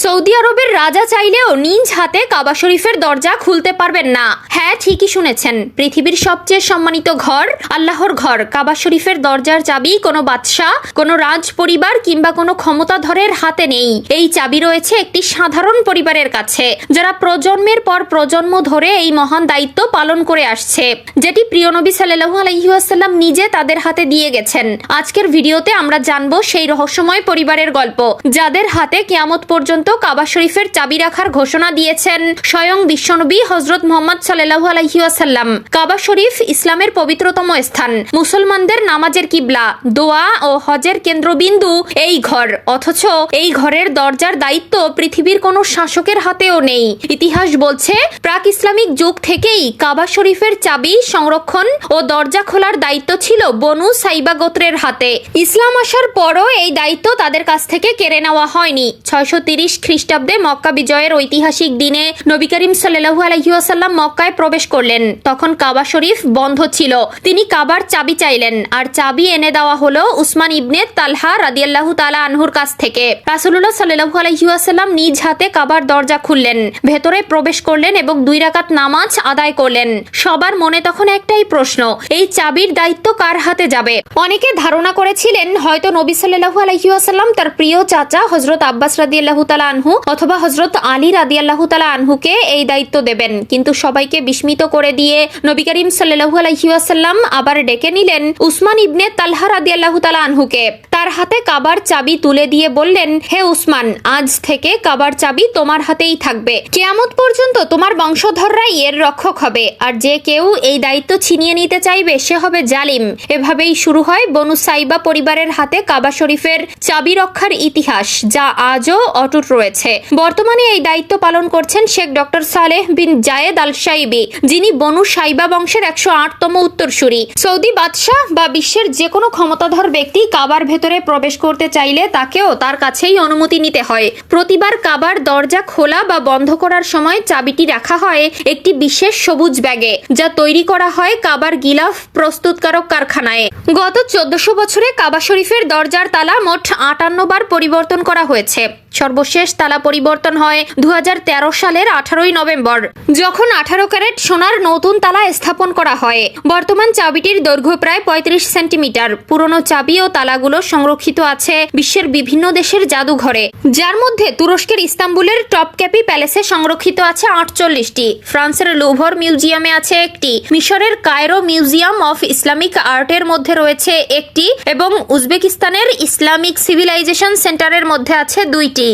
Saudi আরবের রাজা চাইলেও নিজ হাতে কাবা শরীফের দরজা খুলতে পারবেন না। হ্যাঁ, ঠিকই শুনেছেন, পৃথিবীর সবচেয়ে সম্মানিত ঘর, আল্লাহর ঘর কাবা শরীফের দরজার চাবি কোনো বাদশাহ, কোনো রাজ পরিবার কিংবা কোনো ক্ষমতাধরের হাতে নেই। এই চাবি রয়েছে একটি সাধারণ পরিবারের কাছে, যারা প্রজন্মের পর প্রজন্ম ধরে এই মহান দায়িত্ব পালন করে আসছে, যেটি প্রিয় নবী সাল্লাল্লাহু আলাইহি ওয়াসাল্লাম নিজে তাদের হাতে দিয়ে গেছেন। আজকের ভিডিওতে আমরা জানবো সেই রহস্যময় পরিবারের গল্প, যাদের হাতে কিয়ামত পর্যন্ত কাবা শরীফের চাবি রাখার ঘোষণা দিয়েছেন স্বয়ং বিশ্বনবী হযরত মুহাম্মদ সাল্লাল্লাহু আলাইহি ওয়াসাল্লাম। কাবা শরীফ ইসলামের পবিত্রতম স্থান, মুসলমানদের নামাজের কিবলা, দোয়া ও হজের কেন্দ্রবিন্দু এই ঘর। অথচ এই ঘরের দরজার দায়িত্ব পৃথিবীর কোনো শাসকের হাতেও নেই। ইতিহাস বলছে, প্রাক ইসলামিক যুগ থেকেই কাবা শরীফের চাবি সংরক্ষণ ও দরজা খোলার দায়িত্ব ছিল বনু সাইবা গোত্রের হাতে। ইসলাম আসার পরও এই দায়িত্ব তাদের কাছ থেকে কেড়ে নেওয়া হয়নি। 630 খ্রিস্টাব্দে মক্কা বিজয়ের ঐতিহাসিক দিনে নবী করিম সাল্লাল্লাহু আলাইহি ওয়াসাল্লাম মক্কায় প্রবেশ করলেন। তখন কাবা শরীফ বন্ধ ছিল। তিনি কাবার চাবি চাইলেন, আর চাবি এনে দেওয়া হলো উসমান ইবনে তালহা রাদিয়াল্লাহু তাআলা আনহুর কাছ থেকে। রাসূলুল্লাহ সাল্লাল্লাহু আলাইহি ওয়াসাল্লাম নিজ হাতে কাবার দরজা খুললেন, ভেতরে প্রবেশ করলেন এবং 2 রাকাত নামাজ আদায় করলেন। সবার মনে তখন একটাই প্রশ্ন, এই চাবির দায়িত্ব কার হাতে যাবে? অনেকে ধারণা করেছিলেন হয়তো নবী সাল্লাল্লাহু আলাইহি ওয়াসাল্লাম তার প্রিয় চাচা হযরত আব্বাস রাদিয়াল্লাহু তাআলা আনহু অথবা হযরত আলী রাদিয়াল্লাহু তাআলা আনহুকে এই দায়িত্ব দেবেন। কিন্তু সবাইকে বিস্মিত করে দিয়ে নবী করিম সাল্লাল্লাহু আলাইহি ওয়াসাল্লাম আবার ডেকে নিলেন উসমান ইবনে তালহা রাদিয়াল্লাহু তাআলা আনহুকে। তার হাতে কাবার চাবি তুলে দিয়ে বললেন, হে উসমান, আজ থেকে কাবার চাবি তোমার হাতেই থাকবে। কিয়ামত পর্যন্ত তোমার বংশধররাই এর রক্ষক হবে, আর যে কেউ এই দায়িত্ব ছিনিয়ে নিতে চাইবে সে হবে জালিম। এভাবেই শুরু হয় বনু সাইবা পরিবারের হাতে কাবা শরীফের চাবি রক্ষার ইতিহাস, যা আজও অটুট রয়েছে। বর্তমানে এই দায়িত্ব পালন করছেন শেখ ডক্টর সালেহ বিন জায়েদ আল সাইবি, যিনি বনু সাইবা বংশের 108তম উত্তরসূরি। সৌদি বাদশাহ বা বিশ্বের যে কোনো ক্ষমতাধর ব্যক্তি কাবার ভেতরে প্রবেশ করতে চাইলে তাকেও তার কাছেই অনুমতি নিতে হয়। প্রতিবার কাবার দরজা খোলা বা বন্ধ করার সময় চাবিটি রাখা হয় একটি বিশেষ সবুজ ব্যাগে, যা তৈরি করা হয় কাবার গিলাফ প্রস্তুতকারক কারখানায়। গত 1400 বছরে কাবা শরীফের দরজার তালা মোট 58 বার পরিবর্তন করা হয়েছে। সর্বশেষ তালা পরিবর্তন হয় 2013 সালের 18ই নভেম্বর, যখন 18 ক্যারেট সোনার নতুন তালা স্থাপন করা হয়। বর্তমান চাবিটির দৈর্ঘ্য প্রায় 35 সেন্টিমিটার। পুরনো চাবি ও তালাগুলো সংরক্ষিত আছে বিশ্বের বিভিন্ন দেশের জাদুঘরে, যার মধ্যে তুরস্কের ইস্তাম্বুলের টপক্যাপি প্যালেসে সংরক্ষিত আছে 48টি, ফ্রান্সের লুভর মিউজিয়ামে আছে একটি, মিশরের কায়রো মিউজিয়াম অফ ইসলামিক আর্টের মধ্যে রয়েছে একটি এবং উজবেকিস্তানের ইসলামিক সিভিলাইজেশন সেন্টারের মধ্যে আছে 2টি।